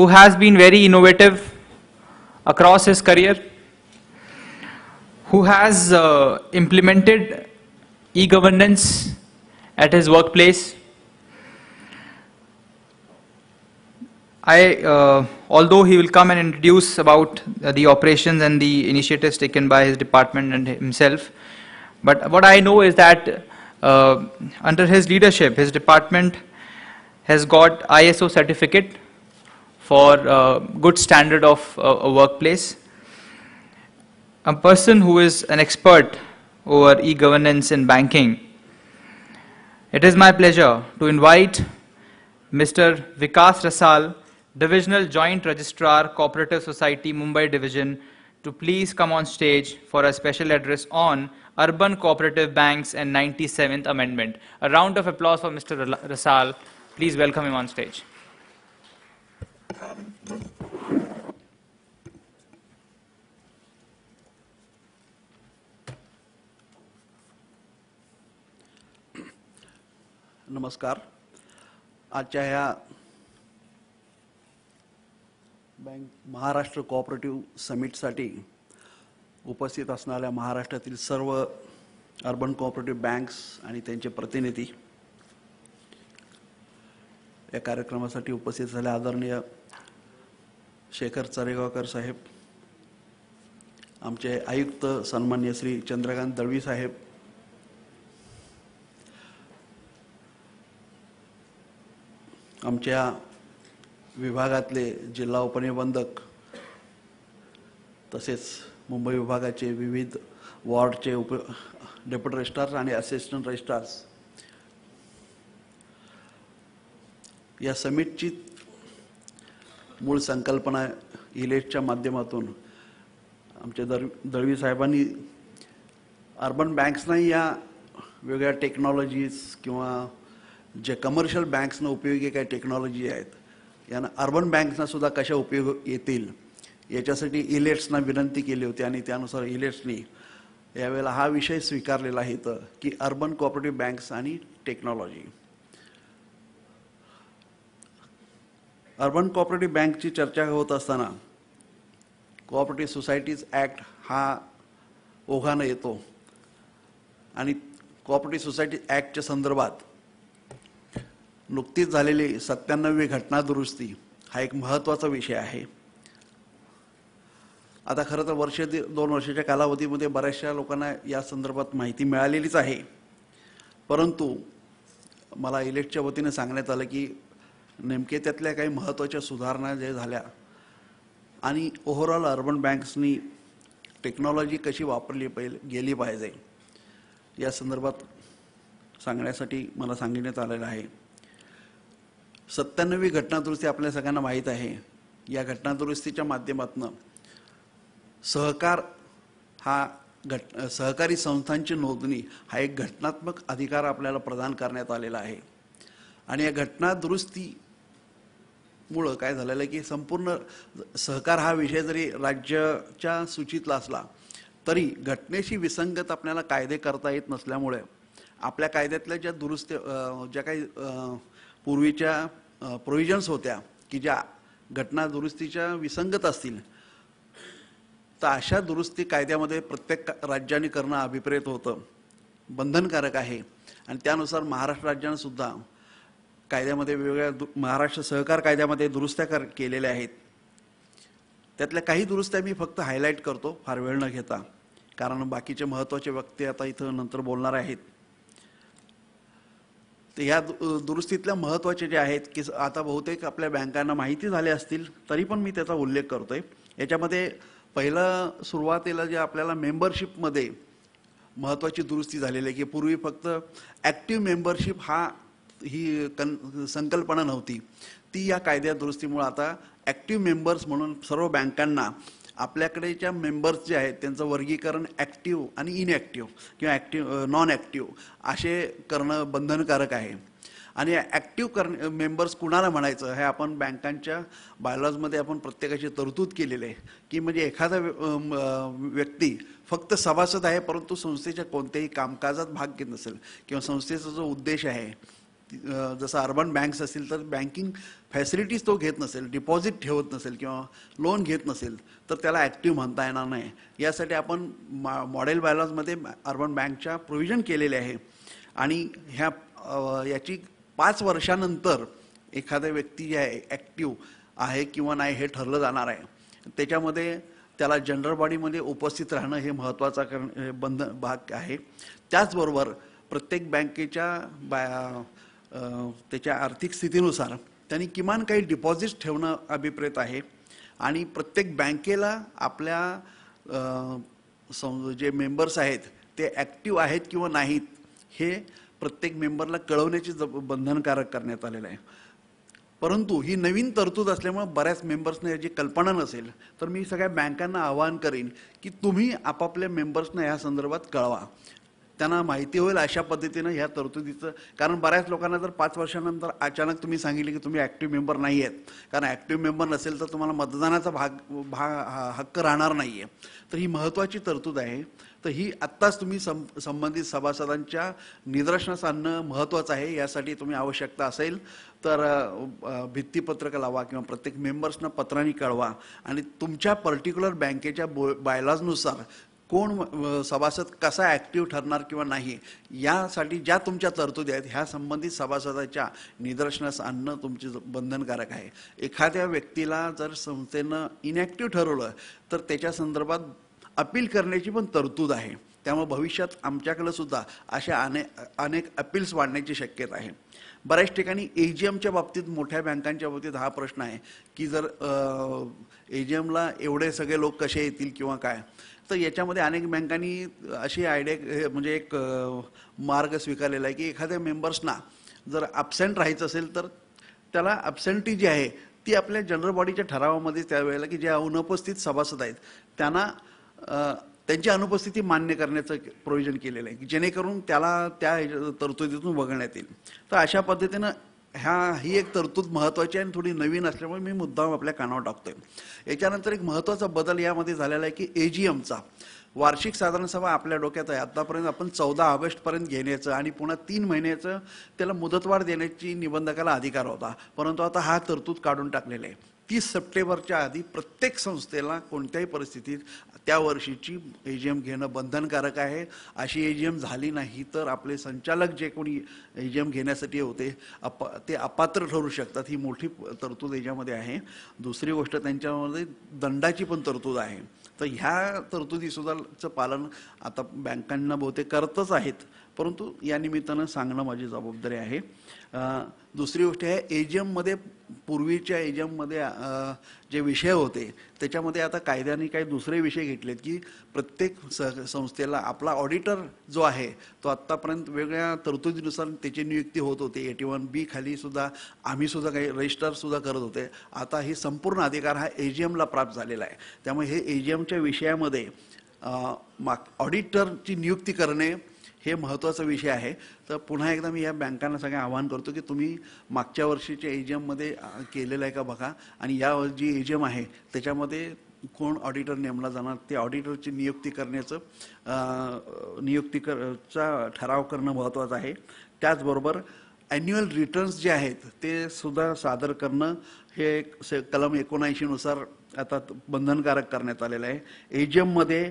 who has been very innovative across his career, who has implemented e-governance at his workplace. Although he will come and introduce about the operations and the initiatives taken by his department and himself, but what I know is that under his leadership, his department has got ISO certificate for good standard of a workplace. A person who is an expert over e-governance in banking. It is my pleasure to invite Mr. Vikas Rasal, Divisional Joint Registrar, Cooperative Society, Mumbai Division, to please come on stage for a special address on Urban Cooperative Banks and 97th Amendment. A round of applause for Mr. Rasal. Please welcome him on stage. नमस्कार. आजच्या ह्या Maharashtra cooperative समिटसाठी उपस्थित असणाऱ्या महाराष्ट्रातील सर्व urban cooperative banks आणि त्यांचे प्रतिनिधी, या कार्यक्रमासाठी उपस्थित झाले आदरणीय शेखर चरेगावकर साहेब, आमचे आयुक्त सन्माननीय श्री चंद्रकांत दळवी साहेब, आमच्या विभागातले जिल्हा उपनिबंधक तसेच मुंबई विभागाचे विविध वॉर्डचे डेप्युटी रजिस्ट्रार्स आणि असिस्टंट रजिस्ट्रार्स, या समिटची मूळ संकल्पना इलेटच्या माध्यमातून आमच्या दळवी साहेबांनी अर्बन बँक्सना या वेगळ्या टेक्नॉलॉजीज किंवा जे कमर्शियल बँक्सना उपयोगी काही टेक्नॉलॉजी आहेत यांना अर्बन बँक्सना सुद्धा कशा उपयोग येतील याच्यासाठी इलेट्सना विनंती केली होती आणि त्यानुसार इलेट्सनी यावेळेला हा विषय स्वीकारलेला आहे की अर्बन कोऑपरेटिव्ह बँक्स आणि टेक्नॉलॉजी. अर्बन कोऑपरेटिव्ह बँकची चर्चा होत असताना कोऑपरेटिव्ह सोसायटीज ॲक्ट हा ओघानं येतो आणि कोऑपरेटिव्ह सोसायटी ॲक्टच्या संदर्भात नुकतीच झालेली 97वी घटना दुरुस्ती हा एक महत्त्वाचा विषय आहे. आता खरं तर 2 वर्षाच्या कालावधीमध्ये बऱ्याचशा लोकांना या संदर्भात माहिती मिळालेलीच आहे, परंतु मला इलेक्टच्या वतीने सांगण्यात आलं की नेमके त्यातल्या काही महत्त्वाच्या सुधारणा जे झाल्या आणि ओव्हरऑल अर्बन बँक्सनी टेक्नॉलॉजी कशी वापरली गेली पाहिजे या संदर्भात सांगण्यासाठी मला सांगण्यात आलेलं आहे. 97वी घटना दुरुस्ती आपल्या सगळ्यांना माहीत आहे. या घटना दुरुस्तीच्या माध्यमातून सहकार हा सहकारी संस्थांची नोंदणी हा एक घटनात्मक अधिकार आपल्याला प्रदान करण्यात आलेला आहे आणि या घटना दुरुस्तीमुळे काय झालेलं आहे की संपूर्ण सहकार हा विषय जरी राज्याच्या सूचीतला असला तरी घटनेशी विसंगत आपल्याला कायदे करता येत नसल्यामुळे आपल्या कायद्यातल्या ज्या ज्या काही पूर्वीच्या प्रोव्हिजन्स होत्या की ज्या घटना दुरुस्तीच्या विसंगत असतील तर अशा दुरुस्ती कायद्यामध्ये प्रत्येक राज्याने करणं अभिप्रेत होतं, बंधनकारक आहे आणि त्यानुसार महाराष्ट्र राज्याने सुद्धा कायद्यामध्ये वेगवेगळ्या महाराष्ट्र सहकार कायद्यामध्ये दुरुस्त्या केलेल्या आहेत. त्यातल्या काही दुरुस्त्या मी फक्त हायलाईट करतो फार वेळ न घेता, कारण बाकीचे महत्त्वाचे व्यक्ती आता इथं नंतर बोलणार आहेत. तर या दुरुस्तीतल्या महत्त्वाचे जे आहेत की आता बहुतेक आपल्या बँकांना माहिती झाले असतील तरी पण मी त्याचा उल्लेख करतोय. याच्यामध्ये पहिलं सुरुवातीला जे आपल्याला मेंबरशिपमध्ये महत्त्वाची दुरुस्ती झालेली आहे की पूर्वी फक्त ॲक्टिव्ह मेंबरशिप ही संकल्पना नव्हती, ती या कायद्या दुरुस्तीमुळे आता ॲक्टिव्ह मेंबर्स म्हणून सर्व बँकांना आपल्याकडे ज्या मेंबर्स जे आहेत त्यांचं वर्गीकरण ॲक्टिव्ह आणि इनॲक्टिव्ह किंवा नॉन ॲक्टिव्ह असे करणं बंधनकारक आहे. आणि ॲक्टिव्ह मेंबर्स कुणाला म्हणायचं हे आपण बँकांच्या बायलॉजमध्ये आपण प्रत्येकाची तरतूद केलेली आहे की म्हणजे एखादा व्यक्ती फक्त सभासद आहे परंतु संस्थेच्या कोणत्याही कामकाजात भाग घेत नसेल किंवा संस्थेचा जो उद्देश आहे जसं अर्बन बँक्स असतील तर बँकिंग फॅसिलिटीज तो घेत नसेल, डिपॉझिट ठेवत नसेल किंवा लोन घेत नसेल तर त्याला ॲक्टिव्ह म्हणता येणार नाही. यासाठी आपण मॉडेल बायलॉजमध्ये अर्बन बँकच्या प्रोव्हिजन केलेले आहे. आणि याची 5 वर्षानंतर एखाद्या व्यक्ती जे आहे ॲक्टिव्ह आहे किंवा नाही हे ठरलं जाणार आहे. त्याच्यामध्ये त्याला जनरल बॉडीमध्ये उपस्थित राहणं हे महत्त्वाचा भाग आहे. त्याचबरोबर प्रत्येक बँकेच्या त्याच्या आर्थिक स्थितीनुसार त्यांनी किमान काही डिपॉझिट्स ठेवणं अभिप्रेत आहे. आणि प्रत्येक बँकेला आपल्या जे मेंबर्स आहेत ते ॲक्टिव्ह आहेत किंवा नाहीत हे प्रत्येक मेंबरला कळवण्याची बंधनकारक करण्यात आलेलं आहे. परंतु ही नवीन तरतूद असल्यामुळे बऱ्याच मेंबर्सना याची कल्पना नसेल, तर मी सगळ्या बँकांना आवाहन करीन की तुम्ही आपापल्या मेंबर्सना या संदर्भात कळवा, त्यांना माहिती होईल अशा पद्धतीनं ह्या तरतुदीचं. कारण बऱ्याच लोकांना जर 5 वर्षानंतर अचानक तुम्ही सांगितले की तुम्ही ॲक्टिव्ह मेंबर नाही आहेत, कारण ॲक्टिव्ह मेंबर नसेल तर तुम्हाला मतदानाचा हक्क राहणार नाही आहे. तर ही महत्त्वाची तरतूद आहे. तर ही आत्ताच तुम्ही संबंधित सभासदांच्या निदर्शनास आणणं महत्त्वाचं आहे. यासाठी तुम्ही आवश्यकता असेल तर भित्तीपत्रक लावा किंवा प्रत्येक मेंबर्सना पत्रांनी कळवा आणि तुमच्या पर्टिक्युलर बँकेच्या बायलॉजनुसार कोण सभासद कसा ॲक्टिव्ह ठरणार किंवा नाही यासाठी ज्या तुमच्या तरतुदी आहेत ह्या संबंधित सभासदाच्या निदर्शनास आणणं तुमचे बंधनकारक आहे. एखाद्या व्यक्तीला जर संस्थेनं इनॅक्टिव्ह ठरवलं तर त्याच्या संदर्भात अपील करण्याची पण तरतूद आहे. त्यामुळे भविष्यात आमच्याकडे सुद्धा अशा अनेक अपील्स वाढण्याची शक्यता आहे. बऱ्याच ठिकाणी AGMच्या बाबतीत मोठ्या बँकांच्या बाबतीत हा प्रश्न आहे की जर AGMला एवढे सगळे लोक कसे येतील किंवा काय. तर याच्यामध्ये अनेक बँकांनी अशी आयडिया म्हणजे एक मार्ग स्वीकारलेला आहे की एखाद्या मेंबर्सना जर ॲब्सेंट राहायचं असेल तर त्याला ॲब्सेंटी जी आहे ती आपल्या जनरल बॉडीच्या ठरावामध्ये त्यावेळेला की जे अनुपस्थित सभासद आहेत त्यांना त्यांची अनुपस्थिती मान्य करण्याचं प्रोव्हिजन केलेलं आहे की जेणेकरून त्याला त्या तरतुदीतून वगळण्यात येईल. तर अशा पद्धतीनं ही एक तरतूद महत्त्वाची आणि थोडी नवीन असल्यामुळे मी मुद्दाम आपल्या कानावर टाकतोय. याच्यानंतर एक महत्त्वाचा बदल यामध्ये झालेला आहे की AGMचा वार्षिक साधारण सभा आपल्या डोक्यात आहे. आतापर्यंत आपण 14 ऑगस्टपर्यंत घेण्याचं आणि पुन्हा 3 महिन्याचं त्याला मुदतवाढ देण्याची निबंधकाला अधिकार होता. परंतु आता हा तरतूद काढून टाकलेला आहे. 30 सप्टेंबरच्या आधी प्रत्येक संस्थेला कोणत्याही परिस्थितीत त्या वर्षीची AGM घेणं बंधनकारक आहे. अशी AGM झाली नाही तर आपले संचालक जे कोणी AGM घेण्यासाठी होते ते अपात्र ठरू शकतात. ही मोठी तरतूद याच्यामध्ये आहे. दुसरी गोष्ट त्यांच्यामध्ये दंडाची पण तरतूद आहे. तर ह्या तरतुदीसुद्धाचं पालन आता बँकांना बहुतेक करतच आहेत, परंतु या निमित्तानं सांगणं माझी जबाबदारी आहे. दुसरी गोष्ट आहे AGMमध्ये पूर्वीच्या AGMमध्ये जे विषय होते त्याच्यामध्ये आता कायद्याने काही दुसरे विषय घेतलेत की प्रत्येक संस्थेला आपला ऑडिटर जो आहे तो आत्तापर्यंत वेगळ्या तरतुदीनुसार त्याची नियुक्ती होत होते. 81B खाली सुद्धा आम्ही सुद्धा काही रजिस्टर सुद्धा करत होते. आता ही संपूर्ण अधिकार हा AGMला प्राप्त झालेला आहे. त्यामुळे हे AGMच्या विषयामध्ये ऑडिटरची नियुक्ती करणे हे महत्त्वाचा विषय आहे. तर पुन्हा एकदा मी या बँकांना सगळं आवाहन करतो की तुम्ही मागच्या वर्षीच्या AGMमध्ये केलेलं आहे का बघा आणि या जी AGM आहे त्याच्यामध्ये कोण ऑडिटर नेमला जाणार ते ऑडिटरची नियुक्तीचा ठराव करणं महत्त्वाचं आहे. त्याचबरोबर ॲन्युअल रिटर्न्स जे आहेत ते सुद्धा सादर करणं हे कलम 79 नुसार आता बंधनकारक करण्यात आलेलं आहे. AGMमध्ये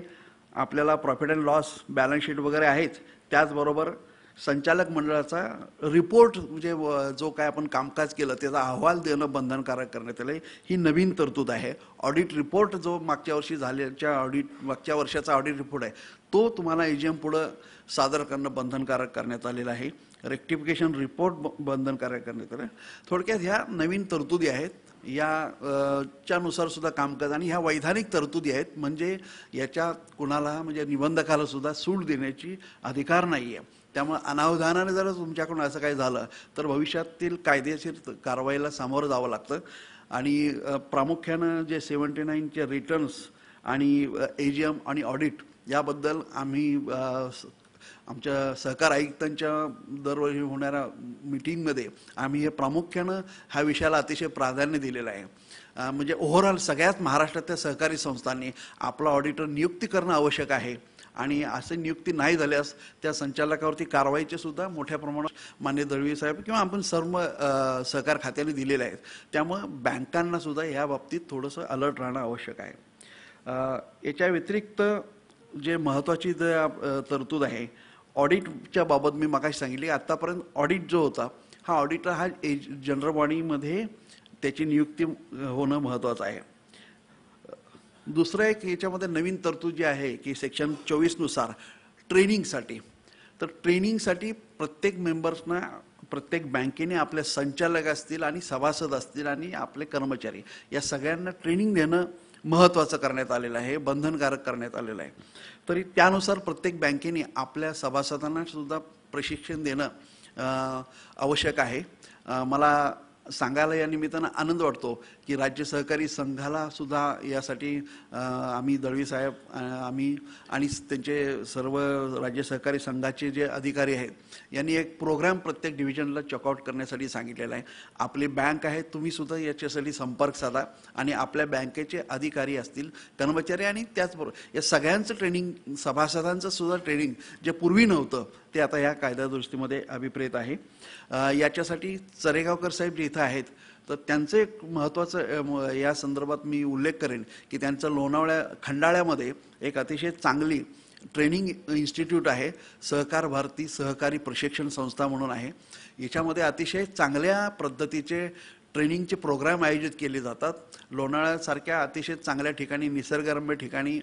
आपल्याला profit and loss balance sheet वगैरे आहेत. त्याचबरोबर संचालक मंडळाचा रिपोर्ट म्हणजे जो काय आपण कामकाज केलं त्याचा अहवाल देणं बंधनकारक करण्यात आलं आहे. ही नवीन तरतूद आहे. ऑडिट रिपोर्ट जो मागच्या वर्षी मागच्या वर्षाचा ऑडिट रिपोर्ट आहे तो तुम्हाला AGM पुढं सादर करणं बंधनकारक करण्यात आलेलं आहे. रेक्टिफिकेशन रिपोर्ट बंधनकारक करण्यात आलं. थोडक्यात ह्या नवीन तरतुदी आहेत. याच्यानुसार सुद्धा कामकाज आणि ह्या वैधानिक तरतुदी आहेत. म्हणजे याच्या कुणाला म्हणजे निबंधकाला सुद्धा सूट देण्याची अधिकार नाही आहे. त्यामुळे अनावधानाने जर तुमच्याकडून असं काही झालं तर भविष्यातील कायदेशीर कारवाईला सामोरं जावं लागतं. आणि प्रामुख्यानं जे 79चे रिटर्न्स आणि AGM आणि ऑडिट याबद्दल आम्ही आमच्या सहकार आयुक्तांच्या दरवर्षी होणाऱ्या मीटिंगमध्ये आम्ही हे प्रामुख्यानं ह्या विषयाला अतिशय प्राधान्य दिलेलं आहे. म्हणजे ओव्हरऑल सगळ्याच महाराष्ट्रातल्या सहकारी संस्थांनी आपला ऑडिटर नियुक्ती करणं आवश्यक आहे आणि असे नियुक्ती नाही झाल्यास त्या संचालकावरती कारवाईचे सुद्धा मोठ्या प्रमाणात मान्य दळवी साहेब किंवा आपण सर्व सहकार खात्याने दिलेले आहेत. त्यामुळे बँकांना सुद्धा या बाबतीत थोडंसं अलर्ट राहणं आवश्यक आहे. याच्या व्यतिरिक्त जे महत्त्वाची तरतूद आहे ऑडिटच्या बाबत मी मगाशी सांगितली. आतापर्यंत ऑडिट जो होता हा ऑडिटर हा जनरल बॉडीमध्ये त्याची नियुक्ती होणं महत्त्वाचं आहे. दुसरं एक याच्यामध्ये नवीन तरतूद जी आहे की सेक्शन 24 नुसार ट्रेनिंगसाठी, तर ट्रेनिंगसाठी प्रत्येक मेंबर्सना प्रत्येक बँकेने आपले संचालक असतील आणि सभासद असतील आणि आपले कर्मचारी या सगळ्यांना ट्रेनिंग देणं महत्त्वाचं करण्यात आलेलं आहे, बंधनकारक करण्यात आलेलं आहे. तरी त्यानुसार प्रत्येक बँकेने आपल्या सभासदांना सुद्धा प्रशिक्षण देणं आवश्यक आहे. मला सांगायला या निमित्तानं आनंद वाटतो की राज्य सहकारी संघाला सुद्धा यासाठी आम्ही दळवी साहेब आम्ही आणि त्यांचे सर्व राज्य सहकारी संघाचे जे अधिकारी आहेत यांनी एक प्रोग्राम प्रत्येक डिव्हिजनला चेकआउट करण्यासाठी सांगितलेला आहे. आपली बँक आहे, तुम्ही सुद्धा याच्यासाठी संपर्क साधा आणि आपल्या बँकेचे अधिकारी असतील, कर्मचारी आणि त्याचबरोबर या सगळ्यांचं ट्रेनिंग, सभासदांचं सुद्धा ट्रेनिंग जे पूर्वी नव्हतं ते आता या कायदा दुरुस्तीमध्ये अभिप्रेत आहे. याच्यासाठी चरेगावकर साहेब जे इथं आहेत तर त्यांचं एक महत्त्वाचं या संदर्भात मी उल्लेख करेन की त्यांचं खंडाळ्यामध्ये एक अतिशय चांगली ट्रेनिंग इन्स्टिट्यूट आहे, सहकार भारती सहकारी प्रशिक्षण संस्था म्हणून आहे. याच्यामध्ये अतिशय चांगल्या पद्धतीचे ट्रेनिंगचे प्रोग्राम आयोजित केले जातात. लोणावळ्यासारख्या अतिशय चांगल्या ठिकाणी, निसर्गरम्य ठिकाणी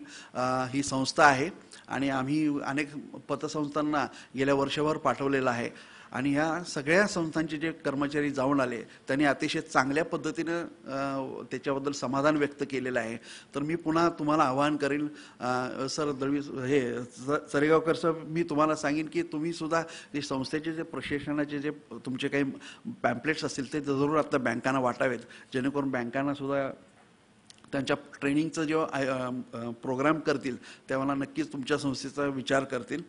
ही संस्था आहे आणि आम्ही अनेक पतसंस्थांना गेल्या वर्षभर पाठवलेलं आहे आणि ह्या सगळ्या संस्थांचे जे कर्मचारी जाऊन आले त्यांनी अतिशय चांगल्या पद्धतीनं त्याच्याबद्दल समाधान व्यक्त केलेलं आहे. तर मी पुन्हा तुम्हाला आवाहन करेन सर दळवी हे चरेगावकर सर, मी तुम्हाला सांगेन की तुम्ही सुद्धा जे संस्थेचे जे प्रशिक्षणाचे जे तुमचे काही पॅम्पलेट्स असतील ते जरूर आता बँकांना वाटावेत, जेणेकरून बँकांना सुद्धा त्यांच्या ट्रेनिंगचं जेव्हा प्रोग्राम करतील तेव्हा नक्कीच तुमच्या संस्थेचा विचार करतील.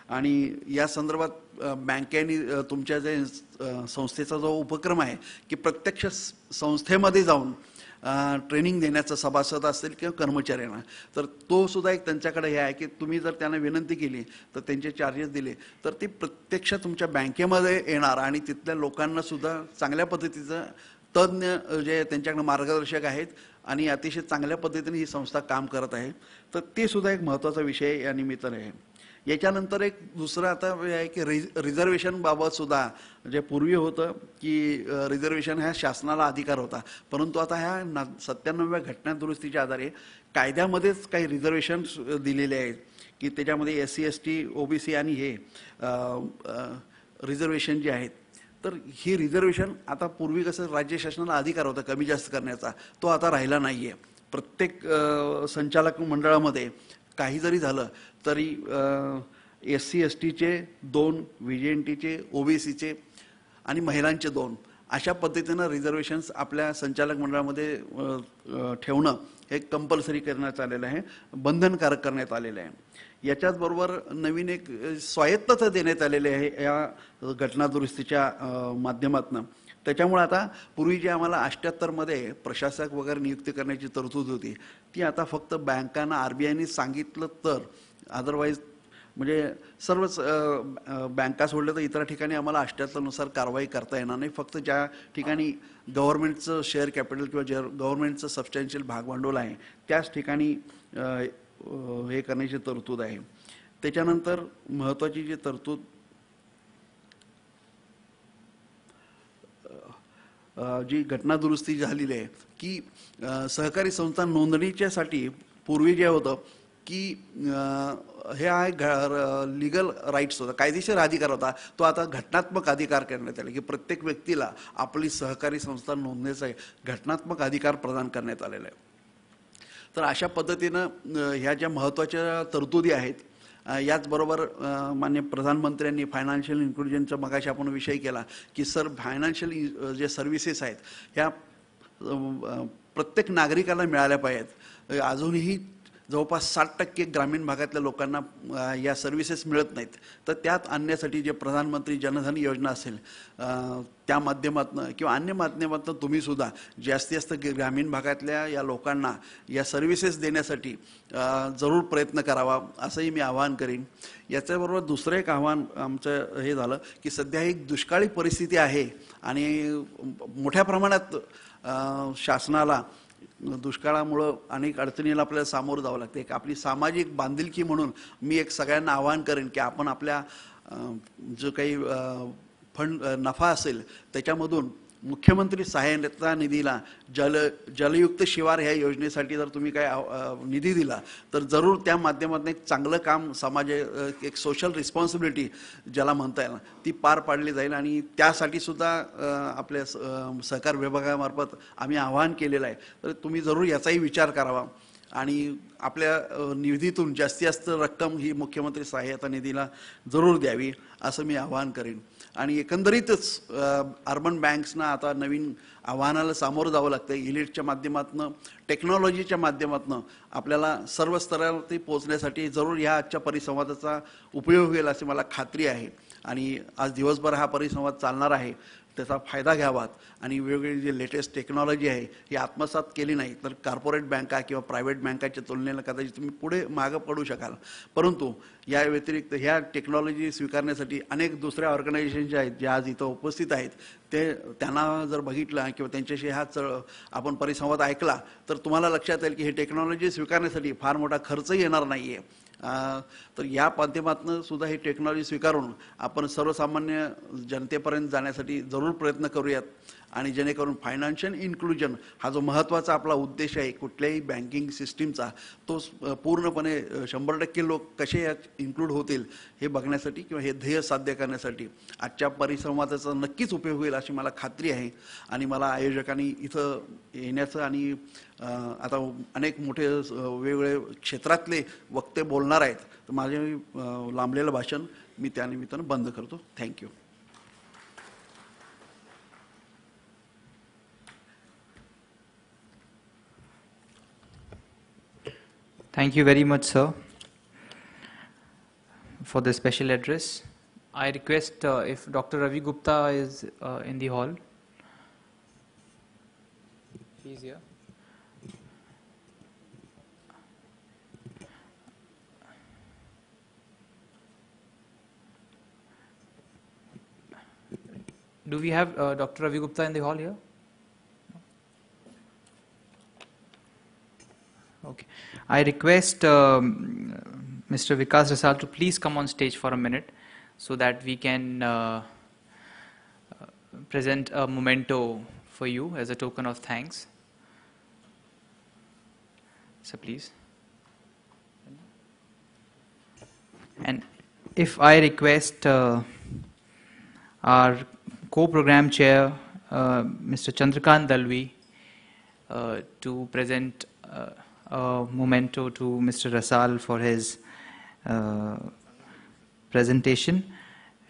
आणि या संदर्भात बँकेने तुमच्या जे संस्थेचा जो उपक्रम आहे की प्रत्यक्ष संस्थेमध्ये जाऊन ट्रेनिंग देण्याचा सभासद असतील किंवा कर्मचाऱ्यांना, तर तो सुद्धा एक त्यांच्याकडे हे आहे की तुम्ही जर त्यांना विनंती केली तर त्यांचे चार्जेस दिले तर ते प्रत्यक्ष तुमच्या बँकेमध्ये येणार आणि तिथल्या लोकांना सुद्धा चांगल्या पद्धतीचं तज्ज्ञ जे त्यांच्याकडे मार्गदर्शक आहेत आणि अतिशय चांगल्या पद्धतीने ही संस्था काम करत आहे. तर ते सुद्धा एक महत्त्वाचा विषय या निमित्ताने आहे. याच्यानंतर एक दुसरं आता आहे की रिझर्वेशन बाबत सुद्धा जे पूर्वी होतं की रिझर्वेशन ह्या शासनाला अधिकार होता, परंतु आता ह्या 97व्या घटना दुरुस्तीच्या आधारे कायद्यामध्येच काही रिझर्वेशन दिलेले आहेत की त्याच्यामध्ये SC ST OBC आणि हे रिझर्वेशन जे आहेत, तर ही रिझर्वेशन आता पूर्वी कसं राज्य शासनाला अधिकार होता कमी जास्त करण्याचा, तो आता राहिला नाही आहे. प्रत्येक संचालक मंडळामध्ये काही जरी झालं तरी SC STचे 2, VJNTचे, OBCचे आणि महिलांचे 2 अशा पद्धतीनं रिझर्वेशन्स आपल्या संचालक मंडळामध्ये ठेवणं हे कंपल्सरी करण्यात आलेलं आहे, बंधनकारक करण्यात आलेलं आहे. याच्याच बरोबर नवीन एक स्वायत्तता देण्यात आलेली आहे या घटना दुरुस्तीच्या माध्यमातून. त्याच्यामुळे आता पूर्वी जे आम्हाला 78 मध्ये प्रशासक वगैरे नियुक्ती करण्याची तरतूद होती ती आता फक्त बँकांना RBIने सांगितलं तर, अदरवाईज म्हणजे सर्वच बँका सोडल्या तर इतर ठिकाणी आम्हाला 78 नुसार कारवाई करता येणार नाही. फक्त ज्या ठिकाणी गव्हर्नमेंटचं शेअर कॅपिटल किंवा गव्हर्नमेंटचं सबस्टॅन्शियल भागभांडवल आहे त्याच ठिकाणी हे करण्याची तरतूद आहे. त्याच्यानंतर महत्त्वाची जी तरतूद जी घटना दुरुस्ती झालेली आहे की सहकारी संस्था नोंदणीच्यासाठी पूर्वी जे होतं की हे आहे लिगल राईट्स होता, कायदेशीर अधिकार होता, तो आता घटनात्मक अधिकार करण्यात आला की प्रत्येक व्यक्तीला आपली सहकारी संस्था नोंदण्याचा घटनात्मक अधिकार प्रदान करण्यात आलेला आहे. तर अशा पद्धतीनं ह्या ज्या महत्त्वाच्या तरतुदी आहेत, याचबरोबर माननीय प्रधानमंत्र्यांनी फायनान्शियल इन्क्लुजनचा मगाशी आपण विषय केला की सर फायनान्शियल जे सर्व्हिसेस आहेत ह्या प्रत्येक नागरिकाला मिळाल्या पाहिजेत. अजूनही जवळपास 60% ग्रामीण भागातल्या लोकांना या सर्व्हिसेस मिळत नाहीत. तर त्यात आणण्यासाठी जे प्रधानमंत्री जनधन योजना असेल त्या माध्यमातून किंवा अन्य माध्यमातून तुम्ही सुद्धा जास्तीत जास्त ग्रामीण भागातल्या या लोकांना या सर्व्हिसेस देण्यासाठी जरूर प्रयत्न करावा असंही मी आवाहन करीन. याच्याबरोबर दुसरं एक आव्हान आमचं हे झालं की सध्या एक दुष्काळी परिस्थिती आहे आणि मोठ्या प्रमाणात शासनाला दुष्काळामुळं अनेक अडचणीला आपल्याला सामोरं जावं लागतं. एक आपली सामाजिक बांधिलकी म्हणून मी एक सगळ्यांना आवाहन करेन की आपण आपल्या जो काही फंड नफा असेल त्याच्यामधून मुख्यमंत्री सहाय्यता निधीला जलयुक्त शिवार ह्या योजनेसाठी जर तुम्ही काय निधी दिला तर जरूर त्या माध्यमातून एक चांगलं काम एक सोशल रिस्पॉन्सिबिलिटी ज्याला म्हणता येईल ती पार पाडली जाईल. आणि त्यासाठी सुद्धा आपल्या सहकार विभागामार्फत आम्ही आवाहन केलेलं आहे. तर तुम्ही जरूर याचाही विचार करावा आणि आपल्या निधीतून जास्तीत जास्त रक्कम ही मुख्यमंत्री सहाय्यता निधीला जरूर द्यावी असं मी आवाहन करेन. आणि एकंदरीतच अर्बन बँक्सना आता नवीन आव्हानाला सामोरं जावं लागतं. इलिटच्या माध्यमातून टेक्नॉलॉजीच्या माध्यमातून आपल्याला सर्व स्तरावरती पोहोचण्यासाठी जरूर ह्या आजच्या परिसंवादाचा उपयोग होईल अशी मला खात्री आहे. आणि आज दिवसभर हा परिसंवाद चालणार आहे. त्याचा फायदा घ्यावात आणि वेगवेगळी जे लेटेस्ट टेक्नॉलॉजी आहे ही आत्मसात केली नाही तर कॉर्पोरेट बँका किंवा प्रायव्हेट बँकाच्या तुलनेला कदाचित तुम्ही पुढे मागं पडू शकाल. परंतु या व्यतिरिक्त ह्या टेक्नॉलॉजी स्वीकारण्यासाठी अनेक दुसऱ्या ऑर्गनायझेशन ज्या आहेत ज्या आज इथं उपस्थित आहेत त्यांना जर बघितलं किंवा त्यांच्याशी आपण परिसंवाद ऐकला तर तुम्हाला लक्षात येईल की हे टेक्नॉलॉजी स्वीकारण्यासाठी फार मोठा खर्चही येणार नाही आहे. तर या माध्यमातून सुद्धा ही टेक्नॉलॉजी स्वीकारून आपण सर्वसामान्य जनतेपर्यंत जाण्यासाठी जरूर प्रयत्न करूयात. आणि जेणेकरून फायनान्शियल इन्क्लुजन हा जो महत्त्वाचा आपला उद्देश आहे कुठल्याही बँकिंग सिस्टीमचा तो पूर्णपणे 100% लोक कसे यात इन्क्लूड होतील हे बघण्यासाठी किंवा हे ध्येय साध्य करण्यासाठी आजच्या परिसंवादाचा नक्कीच उपयोग होईल अशी मला खात्री आहे. आणि मला आयोजकांनी इथं येण्याचं आणि आता अनेक मोठे वेगवेगळे क्षेत्रातले वक्ते बोलणार आहेत तर माझे लांबलेलं भाषण मी त्यानिमित्तानं बंद करतो. Thank you. Thank you very much, sir, for the special address. I request if Dr. Ravi Gupta is in the hall. He's here. Do we have Dr. Ravi Gupta in the hall here? Okay. I request Mr. Vikas Rasal to please come on stage for a minute so that we can present a memento for you as a token of thanks. So please. And if I request our co-program chair, Mr. Chandrakant Dalvi, to present a memento to Mr. Rasal for his presentation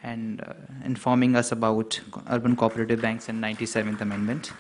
and informing us about Urban Cooperative Banks and 97th Amendment.